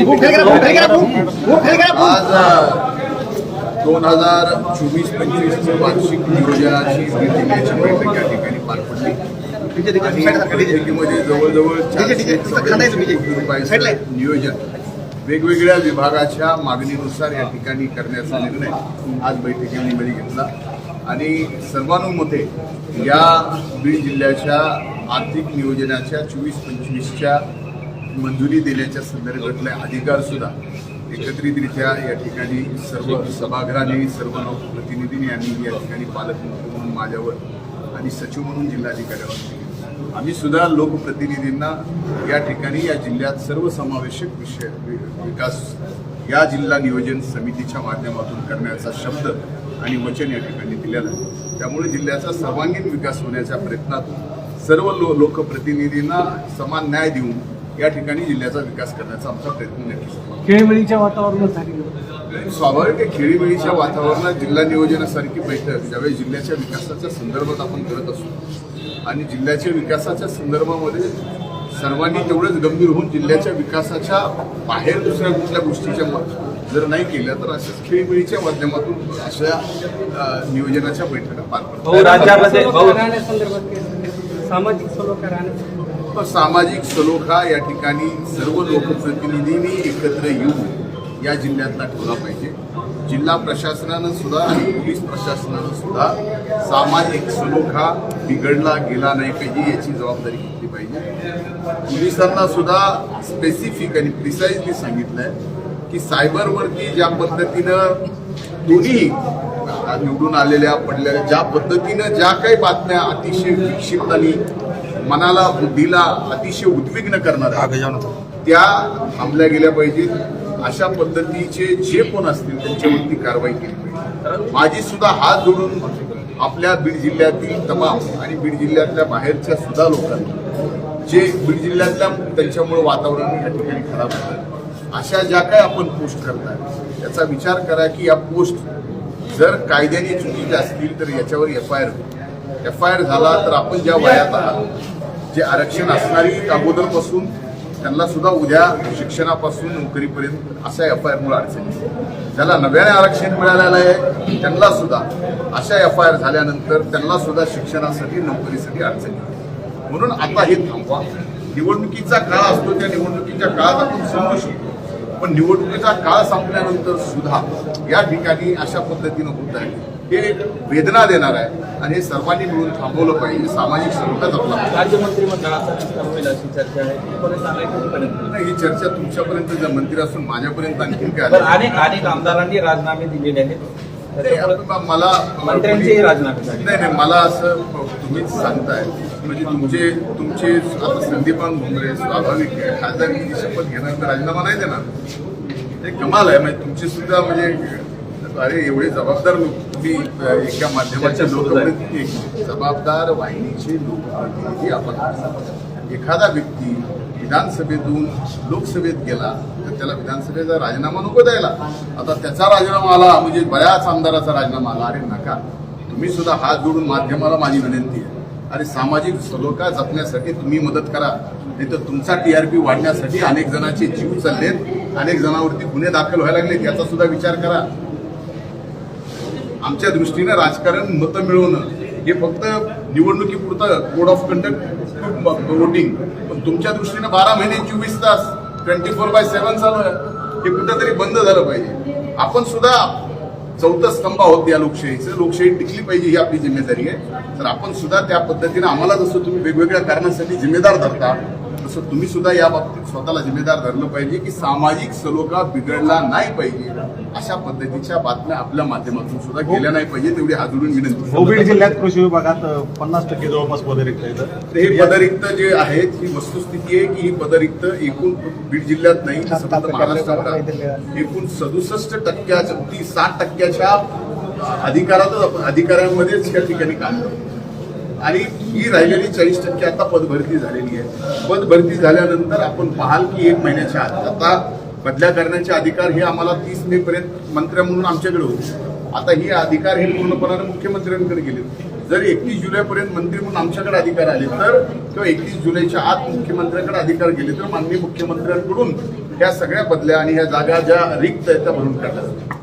2024-25 वार्षिक नियोजनाची जिल्ह्याची बैठक या ठिकाणी पार पडली आणि बैठकीमध्ये जवळजवळ 400 कोटी रुपयाचं नियोजन वेगवेगळ्या विभागाच्या मागणीनुसार या ठिकाणी करण्याचा निर्णय आज बैठकीमध्ये घेतला आणि सर्वानुमते या बीड जिल्ह्याच्या आर्थिक नियोजनाच्या 24-25च्या मंजुरी देण्याच्या संदर्भातले अधिकार सुद्धा एकत्रितरित्या या ठिकाणी सर्व सभागृहांनी सर्व लोकप्रतिनिधींनी आणि या ठिकाणी पालकमंत्री म्हणून माझ्यावर आणि सचिव म्हणून जिल्हाधिकाऱ्यांवर आम्ही सुद्धा लोकप्रतिनिधींना या ठिकाणी या जिल्ह्यात सर्वसमावेशक विकास या जिल्हा नियोजन समितीच्या माध्यमातून करण्याचा शब्द आणि वचन या ठिकाणी दिलेलं आहे। त्यामुळे जिल्ह्याचा सर्वांगीण विकास होण्याच्या प्रयत्नातून सर्व लोकप्रतिनिधींना समान न्याय देऊन या ठिकाणी जिल्ह्याचा विकास करण्याचा आमचा प्रयत्न नक्कीच। खेळीमेळीच्या वातावरणात झाली स्वाभाविक आहे, खेळीमेळीच्या वातावरणात जिल्हा नियोजनासारखी बैठक ज्यावेळी जिल्ह्याच्या विकासाच्या संदर्भात आपण करत असतो आणि जिल्ह्याच्या विकासाच्या संदर्भामध्ये सर्वांनी तेवढंच गंभीर होऊन जिल्ह्याच्या विकासाच्या बाहेर दुसऱ्या कुठल्या गोष्टीच्या जर नाही केल्या तर अशाच खेळीमेळीच्या माध्यमातून अशा नियोजनाच्या बैठका पार पडतात। सामाजिक सलोखा या ठिकाणी सर्व लोकप्रतिनिधींनी एकत्र येऊन या जिल्ह्यातला ठेवला पाहिजे। जिल्हा प्रशासनानं सुद्धा आणि पोलीस प्रशासनानं सुद्धा सामाजिक सलोखा बिघडला गेला नाही पाहिजे याची जबाबदारी घेतली पाहिजे। पोलिसांना सुद्धा स्पेसिफिक आणि प्रिसाइजली सांगितलंय की सायबरवरती ज्या पद्धतीनं दोन्ही निवडून आलेल्या पडलेल्या ज्या पद्धतीनं ज्या काही बातम्या अतिशय विक्षिप्त आणि मनाला बुद्धीला अतिशय उद्विग्न करणाऱ्या त्या थांबल्या गेल्या पाहिजेत। अशा पद्धतीचे जे कोण असतील त्यांच्यावरती कारवाई केली पाहिजे। माझी सुद्धा हात जोडून आपल्या बीड जिल्ह्यातील तमाम आणि बीड जिल्ह्यातल्या बाहेरच्या सुद्धा लोकांना जे बीड जिल्ह्यातल्या त्यांच्यामुळे वातावरण या ठिकाणी खराब होतं अशा ज्या काही आपण पोस्ट करताय त्याचा विचार करा की या पोस्ट जर कायद्याने चुकीच्या असतील तर याच्यावर एफ.आय.आर झाला तर आपण ज्या वयात आहात जे आरक्षण असणारी अगोदरपासून त्यांना सुद्धा उद्या शिक्षणापासून नोकरीपर्यंत अशा एफ.आय.आरमुळे अडचणी ज्याला नव्याने आरक्षण मिळालेलं आहे त्यांना सुद्धा अशा एफ.आय.आर झाल्यानंतर त्यांना सुद्धा शिक्षणासाठी नोकरीसाठी अडचणी म्हणून आता हे थांबवा। निवडणुकीचा काळ असतो त्या निवडणुकीच्या काळात आपण समजू शकतो पण निवडणुकीचा काळ संपल्यानंतर सुद्धा या ठिकाणी अशा पद्धतीनं होत आहे हे वेदना देणार आहे आणि हे सर्वांनी मिळून थांबवलं पाहिजे। सामाजिक सलोखा जपला पाहिजे। ही चर्चा तुमच्यापर्यंत जर मंत्री असून माझ्यापर्यंत आणखी काय अनेक आमदारांनी राजीनामे दिलेले आहेत मला मंत्र्यांचे राजीनामे नाही मला असं तुम्हीच सांगताय म्हणजे तुमचे आता संदीपान भुमरे स्वाभाविक आहे खासदारकीची शपथ घेणार तर राजीनामा नाही देणार हे कमाल आहे। म्हणजे तुमची सुद्धा म्हणजे अरे एवढे जबाबदार लोक तुम्ही एका माध्यमाच्या लोकप्रतिनिधी जबाबदार वाहिनीचे लोकप्रतिनिधी आपण एखादा व्यक्ती विधानसभेतून लोकसभेत गेला तर त्याला विधानसभेचा राजीनामा नको द्यायला। आता त्याचा राजीनामा आला म्हणजे बऱ्याच आमदाराचा राजीनामा आला अरे नका तुम्ही सुद्धा हात जोडून माध्यमाला माझी विनंती आहे अरे सामाजिक सलोखा जपण्यासाठी तुम्ही मदत करा नाही तर तुमचा टीआरपी वाढण्यासाठी अनेक जणांचे जीव चाललेत अनेक जणांवरती गुन्हे दाखल व्हायला लागलेत याचा सुद्धा विचार करा। आमच्या दृष्टीनं राजकारण मतं मिळवणं हे फक्त निवडणुकीपुरतं कोड ऑफ कंडक्ट वोटिंग पण तुमच्या दृष्टीनं 12 महिने 24 तास 24/7 चालू आहे हे कुठंतरी बंद झालं पाहिजे। आपण सुद्धा चौथा स्तंभ आहोत या लोकशाहीचं लोकशाही टिकली पाहिजे ही आपली जिम्मेदारी आहे तर आपण सुद्धा त्या पद्धतीनं आम्हाला जसं तुम्ही वेगवेगळ्या कारणांसाठी जिम्मेदार धरता तसं तुम्ही सुद्धा या बाबतीत स्वतःला जिम्मेदार धरलं पाहिजे की सामाजिक सलोखा बिघडला नाही पाहिजे अशा पद्धतीच्या बातम्या आपल्या माध्यमातून सुद्धा गेल्या नाही पाहिजे तेवढी हात जोडून विनंती। बीड जिल्ह्यात कृषी विभागात 50% जवळपास पदरिक्त आहेत हे पदरिक्त जे आहेत ही वस्तुस्थिती आहे की ही पदरिक्त एकूण बीड जिल्ह्यात नाही महाराष्ट्रात एकूण 67% 60% अधिकाऱ्यांमध्येच या ठिकाणी काम करतो आणि ही राहिलेली 40% आता पदभरती झालेली आहे। पदभरती झाल्यानंतर आपण पाहाल की 1 महिन्याच्या आत आता बदल्या करण्याचे अधिकार हे आम्हाला 30 मे पर्यंत मंत्र्या म्हणून आमच्याकडे होते आता ही अधिकार हे पूर्णपणाने मुख्यमंत्र्यांकडे गेले जर 31 जुलैपर्यंत मंत्री म्हणून आमच्याकडे अधिकार आले तर किंवा 31 जुलैच्या आत मुख्यमंत्र्यांकडे अधिकार गेले तर माननीय मुख्यमंत्र्यांकडून ह्या सगळ्या बदल्या आणि ह्या जागा ज्या रिक्त आहेत त्या भरून काढल्या जातील.